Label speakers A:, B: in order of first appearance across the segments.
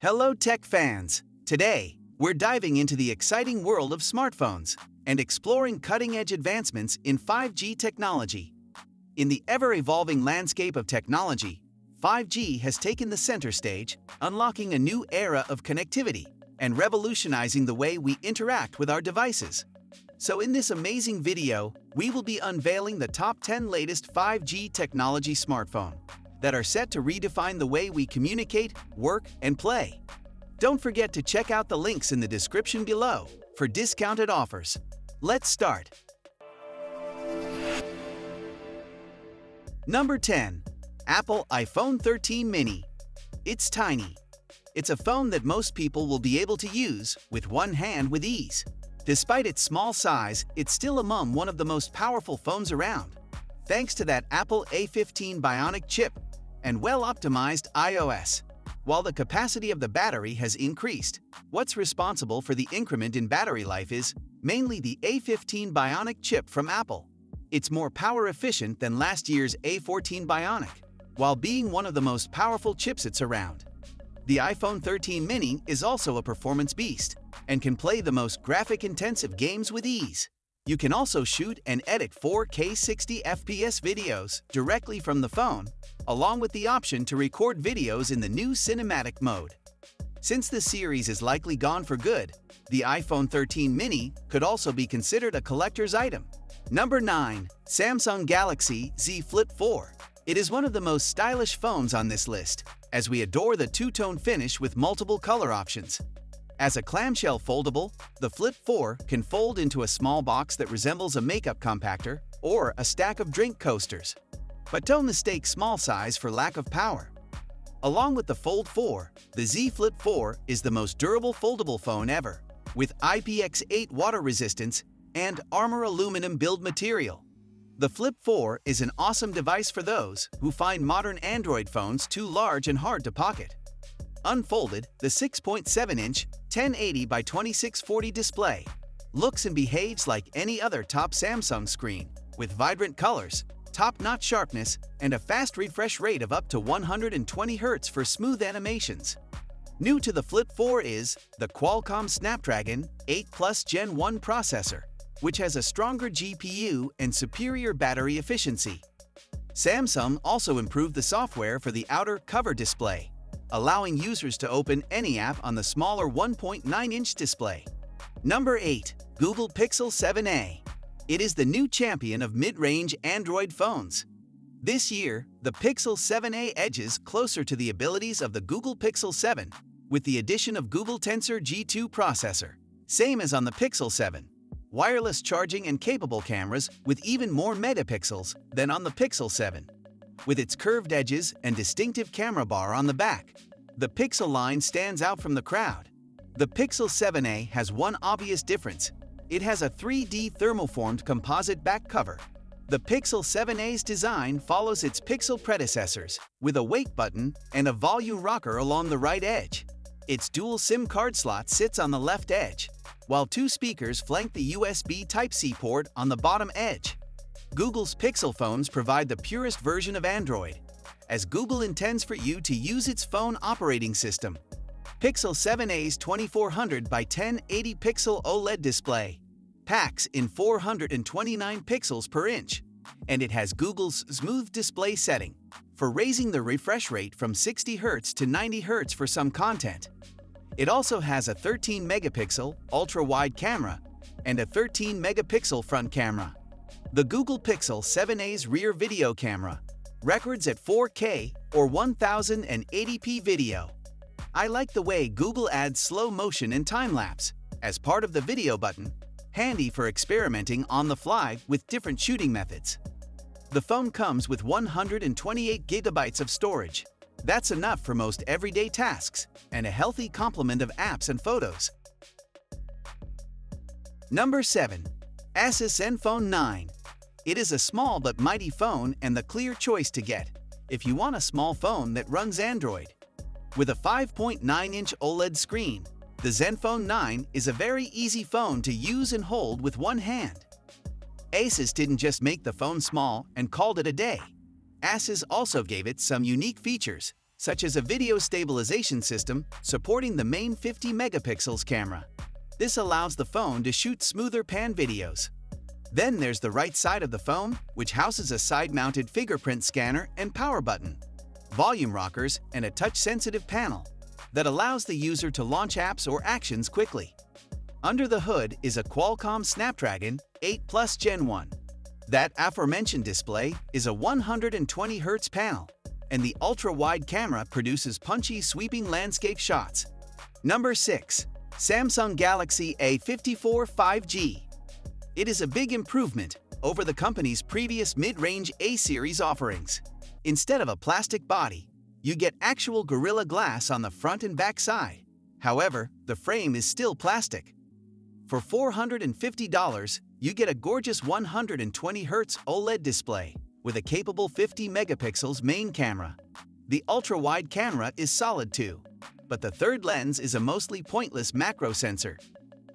A: Hello tech fans! Today, we're diving into the exciting world of smartphones and exploring cutting-edge advancements in 5G technology. In the ever-evolving landscape of technology, 5G has taken the center stage, unlocking a new era of connectivity and revolutionizing the way we interact with our devices. So in this amazing video, we will be unveiling the top 10 latest 5G technology smartphones that are set to redefine the way we communicate, work, and play. Don't forget to check out the links in the description below for discounted offers. Let's start. Number 10. Apple iPhone 13 Mini. It's tiny. It's a phone that most people will be able to use with one hand with ease. Despite its small size, it's still among one of the most powerful phones around, thanks to that Apple A15 Bionic chip and well-optimized iOS. While the capacity of the battery has increased, what's responsible for the increment in battery life is mainly the A15 Bionic chip from Apple. It's more power-efficient than last year's A14 Bionic, while being one of the most powerful chipsets around. The iPhone 13 Mini is also a performance beast and can play the most graphic-intensive games with ease. You can also shoot and edit 4K 60 FPS videos directly from the phone, along with the option to record videos in the new cinematic mode. Since the series is likely gone for good, the iPhone 13 Mini could also be considered a collector's item. Number 9. Samsung Galaxy Z Flip 4. It is one of the most stylish phones on this list, as we adore the two-tone finish with multiple color options. As a clamshell foldable, the Flip 4 can fold into a small box that resembles a makeup compactor or a stack of drink coasters. But don't mistake small size for lack of power. Along with the Fold 4, the Z Flip 4 is the most durable foldable phone ever, with IPX8 water resistance and Armor aluminum build material. The Flip 4 is an awesome device for those who find modern Android phones too large and hard to pocket. Unfolded, the 6.7-inch 1080 by 2640 display looks and behaves like any other top Samsung screen, with vibrant colors, top-notch sharpness, and a fast refresh rate of up to 120 Hz for smooth animations. New to the Flip 4 is the Qualcomm Snapdragon 8 Plus Gen 1 processor, which has a stronger GPU and superior battery efficiency. Samsung also improved the software for the outer cover display, allowing users to open any app on the smaller 1.9-inch display. Number 8. Google Pixel 7a. It is the new champion of mid-range Android phones. This year, the Pixel 7a edges closer to the abilities of the Google Pixel 7 with the addition of Google Tensor G2 processor, same as on the Pixel 7. Wireless charging and capable cameras with even more megapixels than on the Pixel 7. With its curved edges and distinctive camera bar on the back, the Pixel line stands out from the crowd. The Pixel 7a has one obvious difference. It has a 3D thermoformed composite back cover. The Pixel 7a's design follows its Pixel predecessors, with a wake button and a volume rocker along the right edge. Its dual SIM card slot sits on the left edge, while two speakers flank the USB Type-C port on the bottom edge. Google's Pixel phones provide the purest version of Android, as Google intends for you to use its phone operating system. Pixel 7a's 2400 by 1080 pixel OLED display packs in 429 pixels per inch, and it has Google's smooth display setting for raising the refresh rate from 60 Hz to 90 Hz for some content. It also has a 13-megapixel ultra-wide camera and a 13-megapixel front camera. The Google Pixel 7a's rear video camera records at 4K or 1080p video. I like the way Google adds slow motion and time-lapse as part of the video button, handy for experimenting on the fly with different shooting methods. The phone comes with 128 GB of storage. That's enough for most everyday tasks and a healthy complement of apps and photos. Number 7. Asus Zenfone 9. It is a small but mighty phone and the clear choice to get if you want a small phone that runs Android. With a 5.9-inch OLED screen, the Zenfone 9 is a very easy phone to use and hold with one hand. Asus didn't just make the phone small and called it a day. Asus also gave it some unique features, such as a video stabilization system supporting the main 50 megapixels camera. This allows the phone to shoot smoother pan videos. Then there's the right side of the phone, which houses a side-mounted fingerprint scanner and power button, volume rockers, and a touch-sensitive panel that allows the user to launch apps or actions quickly. Under the hood is a Qualcomm Snapdragon 8 Plus Gen 1. That aforementioned display is a 120Hz panel, and the ultra-wide camera produces punchy, sweeping landscape shots. Number 6. Samsung Galaxy A54 5G. It is a big improvement over the company's previous mid-range A-series offerings. Instead of a plastic body, you get actual Gorilla Glass on the front and back side. However, the frame is still plastic. For $450, you get a gorgeous 120Hz OLED display with a capable 50 megapixels main camera. The ultra-wide camera is solid too, but the third lens is a mostly pointless macro sensor.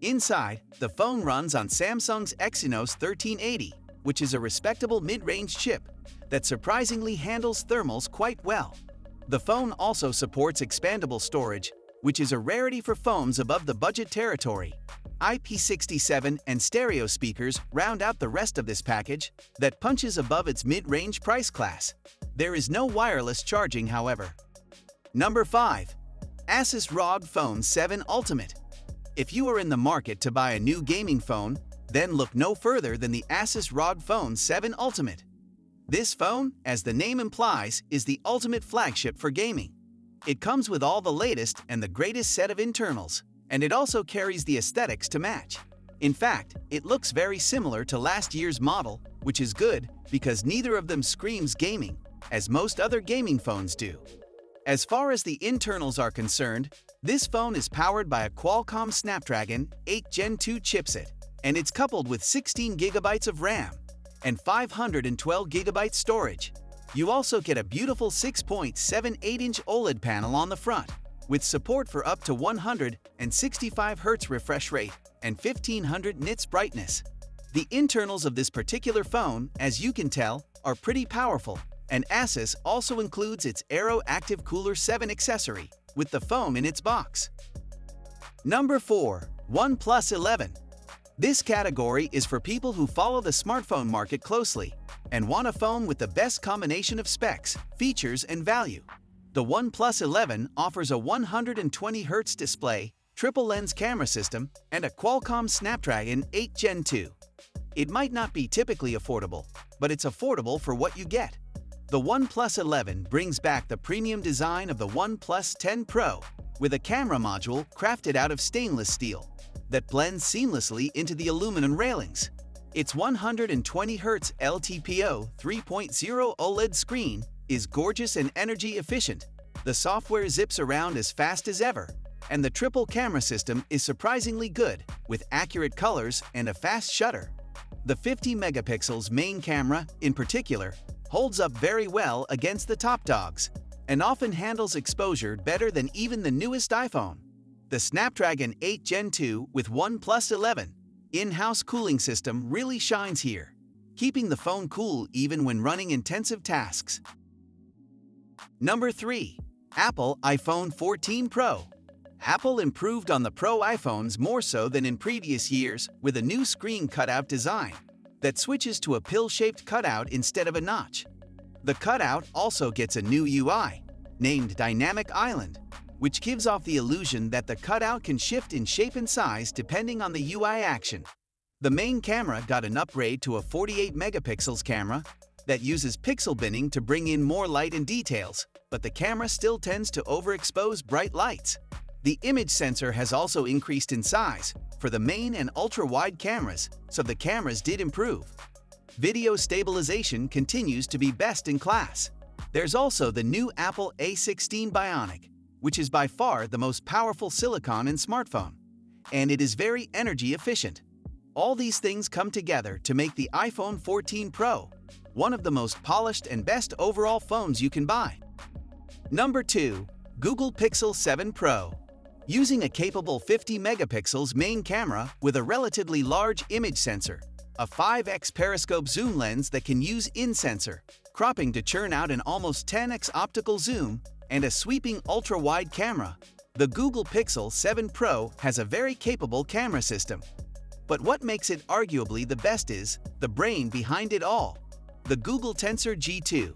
A: Inside, the phone runs on Samsung's Exynos 1380, which is a respectable mid-range chip that surprisingly handles thermals quite well. The phone also supports expandable storage, which is a rarity for phones above the budget territory. IP67 and stereo speakers round out the rest of this package that punches above its mid-range price class. There is no wireless charging, however. Number 5. Asus ROG Phone 7 Ultimate. If you are in the market to buy a new gaming phone, then look no further than the Asus ROG Phone 7 Ultimate. This phone, as the name implies, is the ultimate flagship for gaming. It comes with all the latest and the greatest set of internals, and it also carries the aesthetics to match. In fact, it looks very similar to last year's model, which is good because neither of them screams gaming, as most other gaming phones do. As far as the internals are concerned, this phone is powered by a Qualcomm Snapdragon 8 Gen 2 chipset, and it's coupled with 16 GB of RAM and 512 GB storage. You also get a beautiful 6.78-inch OLED panel on the front, with support for up to 165 Hz refresh rate and 1500 nits brightness. The internals of this particular phone, as you can tell, are pretty powerful, and Asus also includes its Aero Active Cooler 7 accessory with the foam in its box. Number 4. OnePlus 11. This category is for people who follow the smartphone market closely and want a phone with the best combination of specs, features, and value. The OnePlus 11 offers a 120Hz display, triple-lens camera system, and a Qualcomm Snapdragon 8 Gen 2. It might not be typically affordable, but it's affordable for what you get. The OnePlus 11 brings back the premium design of the OnePlus 10 Pro with a camera module crafted out of stainless steel that blends seamlessly into the aluminum railings. Its 120Hz LTPO 3.0 OLED screen is gorgeous and energy efficient. The software zips around as fast as ever, and the triple camera system is surprisingly good with accurate colors and a fast shutter. The 50 megapixels main camera, in particular, holds up very well against the top dogs and often handles exposure better than even the newest iPhone. The Snapdragon 8 Gen 2 with OnePlus 11 in-house cooling system really shines here, keeping the phone cool even when running intensive tasks. Number 3. Apple iPhone 14 Pro. Apple improved on the Pro iPhones more so than in previous years with a new screen cutout design that switches to a pill-shaped cutout instead of a notch. The cutout also gets a new UI, named Dynamic Island, which gives off the illusion that the cutout can shift in shape and size depending on the UI action. The main camera got an upgrade to a 48 megapixels camera that uses pixel binning to bring in more light and details, but the camera still tends to overexpose bright lights. The image sensor has also increased in size for the main and ultra-wide cameras, so the cameras did improve. Video stabilization continues to be best in class. There's also the new Apple A16 Bionic, which is by far the most powerful silicon in smartphone, and it is very energy efficient. All these things come together to make the iPhone 14 Pro one of the most polished and best overall phones you can buy. Number 2. Google Pixel 7 Pro. Using a capable 50 megapixels main camera with a relatively large image sensor, a 5x periscope zoom lens that can use in-sensor cropping to churn out an almost 10x optical zoom, and a sweeping ultra-wide camera, the Google Pixel 7 Pro has a very capable camera system. But what makes it arguably the best is the brain behind it all, the Google Tensor G2.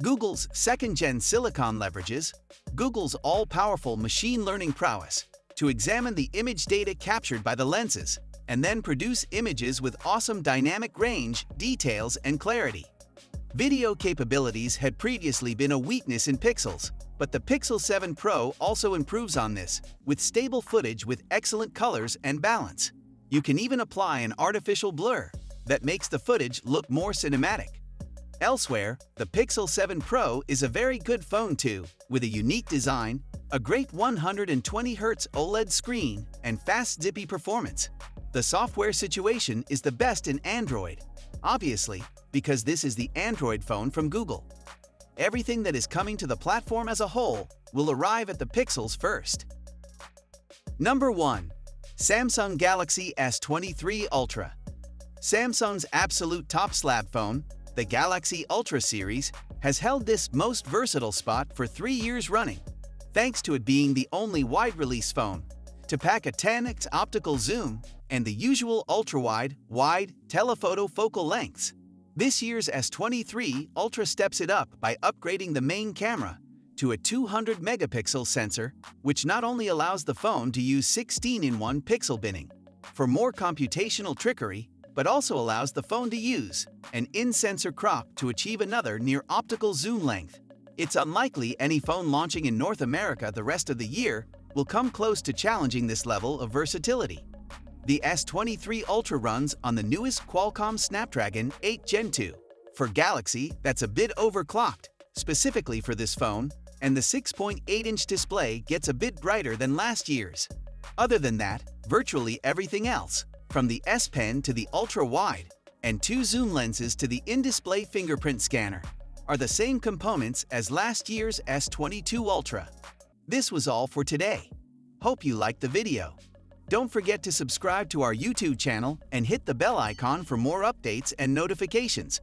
A: Google's second-gen silicon leverages Google's all-powerful machine learning prowess to examine the image data captured by the lenses and then produce images with awesome dynamic range, details, and clarity. Video capabilities had previously been a weakness in Pixels, but the Pixel 7 Pro also improves on this, with stable footage with excellent colors and balance. You can even apply an artificial blur that makes the footage look more cinematic. Elsewhere, the Pixel 7 Pro is a very good phone too, with a unique design, a great 120Hz OLED screen, and fast zippy performance. The software situation is the best in Android, obviously, because this is the Android phone from Google. Everything that is coming to the platform as a whole will arrive at the Pixels first. Number 1. Samsung Galaxy S23 Ultra. Samsung's absolute top slab phone, the Galaxy Ultra series, has held this most versatile spot for 3 years running, thanks to it being the only wide-release phone to pack a 10x optical zoom and the usual ultra-wide, wide telephoto focal lengths. This year's S23 Ultra steps it up by upgrading the main camera to a 200-megapixel sensor, which not only allows the phone to use 16:1 pixel binning for more computational trickery, but also allows the phone to use an in-sensor crop to achieve another near-optical zoom length. It's unlikely any phone launching in North America the rest of the year will come close to challenging this level of versatility. The S23 Ultra runs on the newest Qualcomm Snapdragon 8 Gen 2. For Galaxy, that's a bit overclocked, specifically for this phone, and the 6.8-inch display gets a bit brighter than last year's. Other than that, virtually everything else, from the S Pen to the ultra-wide, and 2 zoom lenses to the in-display fingerprint scanner, are the same components as last year's S22 Ultra. This was all for today. Hope you liked the video. Don't forget to subscribe to our YouTube channel and hit the bell icon for more updates and notifications.